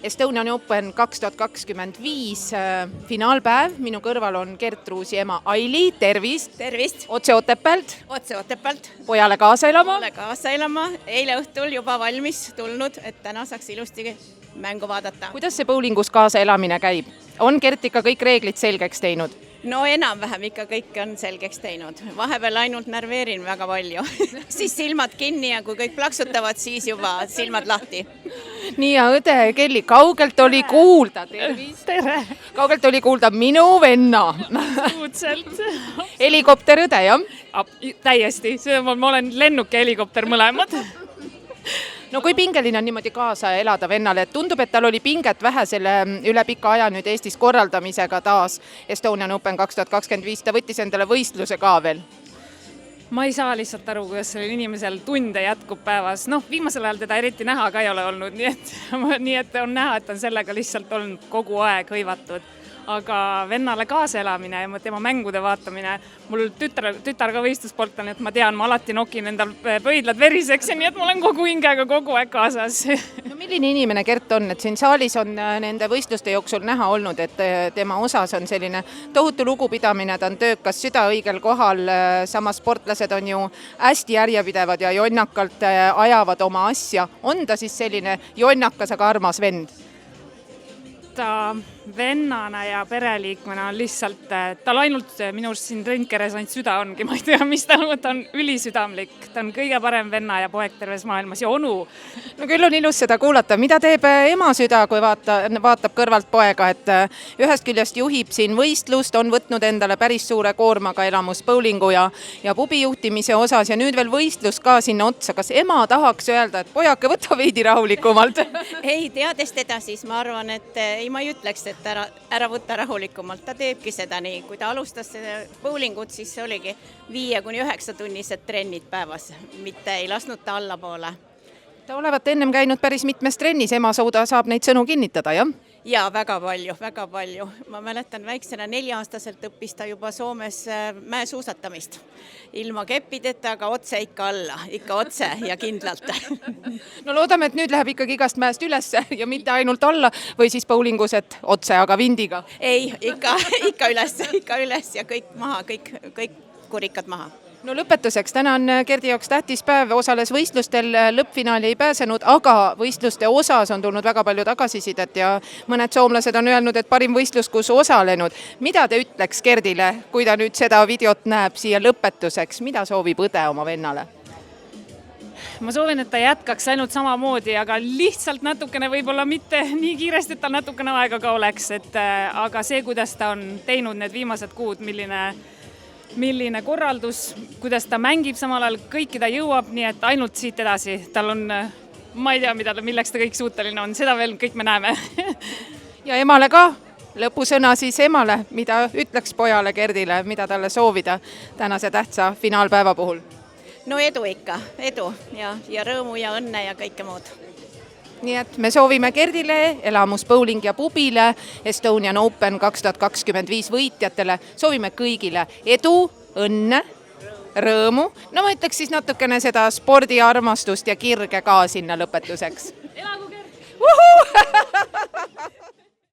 Estonian Open 2025 finaalpäev. Minu kõrval on Gertruusi ema Aili. Tervist! Tervist! Otse Otepäält. Otse Otepäält. Pojale kaasa elama. Pojale kaasa elama. Eile õhtul juba valmis tulnud, et täna saaks ilusti mängu vaadata. Kuidas see bowlingus kaasa elamine käib? On Gert ikka kõik reeglid selgeks teinud? No enam-vähem ikka kõik on selgeks teinud. Vahepeal ainult närveerin väga palju. Siis silmad kinni ja kui kõik plaksutavad, siis juba silmad lahti. Nii ja õde Kelly, kaugelt oli kuulda, tervist. Tere! Kaugelt oli kuulda minu venna. Suutselt. Helikopterõde, jah? Täiesti, ma olen lennuk ja helikopter mõlemad. No kui pingeline on niimoodi kaasa elada vennale, et tundub, et tal oli pinget vähe selle üle pika aja nüüd Eestis korraldamisega taas Estonian Open 2025, ta võttis endale võistluse ka veel. Ma ei saa lihtsalt aru, kuidas sellel inimesel tunde jätkub päevas. Viimasel ajal teda eriti näha ka ei ole olnud, nii et on näha, et on sellega lihtsalt olnud kogu aeg hõivatud. Aga vennale kaasa elamine ja tema mängude vaatamine, mul tütar ka võistlusportlane, et ma tean, ma alati nokin endal pöidlad veriseks ja nii, et ma olen kogu hingega kogu aeg kaasas. No milline inimene Gert on, et siin saalis on nende võistluste jooksul näha olnud, et tema osas on selline tohutu lugupidamine, ta on töökas, süda õigel kohal, samas sportlased on ju hästi järjepidevad ja jonnakalt ajavad oma asja. On ta siis selline jonnakas, aga armas vend? Ta vennana ja pereliikmena on lihtsalt, tal ainult minu arust siin Rentkeres ainult süda ongi, ma ei tea, mis ta on ülisüdamlik, ta on kõige parem venna ja poeg terves maailmas ja onu. No küll on ilus seda kuulata, mida teeb ema süda, kui vaatab kõrvalt poega, et ühest küljest juhib siin võistlust, on võtnud endale päris suure koormaga elamus bowlingu ja pubi juhtimise osas ja nüüd veel võistlus ka sinna otsa. Kas ema tahaks öelda, et pojake, võta veidi rahulikumalt? Ei, teades teda siis ma arvan, et ma ei ütleks, et ära võtta rahulikumalt. Ta teebki seda nii. Kui ta alustas bowlingut, siis see oligi 5-9 tunnised trennid päevas, mitte ei lasknud ta allapoole. Ta olevat ennem käinud päris mitmes trennis, ema saab neid sõnu kinnitada, jah? Ja väga palju, väga palju. Ma mäletan väiksena 4-aastaselt õppis ta juba Soomes mäesuusatamist. Ilma keppideta, aga otse ikka alla, ikka otse ja kindlalt. No loodame, et nüüd läheb ikkagi igast mäest üles ja mitte ainult alla või siis bowlingus, et otse, aga vindiga. Ei, ikka üles ja kõik maha, kõik kurikad maha. No lõpetuseks, täna on Gerdi jaoks tähtis päev, osales võistlustel, lõppfinaali ei pääsenud, aga võistluste osas on tulnud väga palju tagasisidet ja mõned soomlased on öelnud, et parim võistlus, kus osalenud. Mida te ütleks Gerdile, kui ta nüüd seda videot näeb siia lõpetuseks? Mida soovib õde oma vennale? Ma soovin, et ta jätkaks ainult samamoodi, aga lihtsalt natukene võib-olla mitte nii kiiresti, et tal natukene aega ka oleks. Aga see, kuidas ta on teinud need viimased kuud, milline korraldus, kuidas ta mängib samal ajal, kõiki ta jõuab, nii et ainult siit edasi. Tal on, ma ei tea, milleks ta kõik suuteline on, seda veel kõik me näeme. Ja emale ka, lõpusõna siis emale, mida ütleks pojale Gerdile, mida talle soovida tänase tähtsa finaalpäeva puhul? No edu ikka, edu ja rõõmu ja õnne ja kõike muud. Nii et me soovime Gerdile, elamus bowling ja pubile, Estonian Open 2025 võitjatele, soovime kõigile edu, õnne, rõõmu. No ma ütleks siis natukene seda spordiarmastust ja kirge ka sinna lõpetuseks. Elagu Gerd!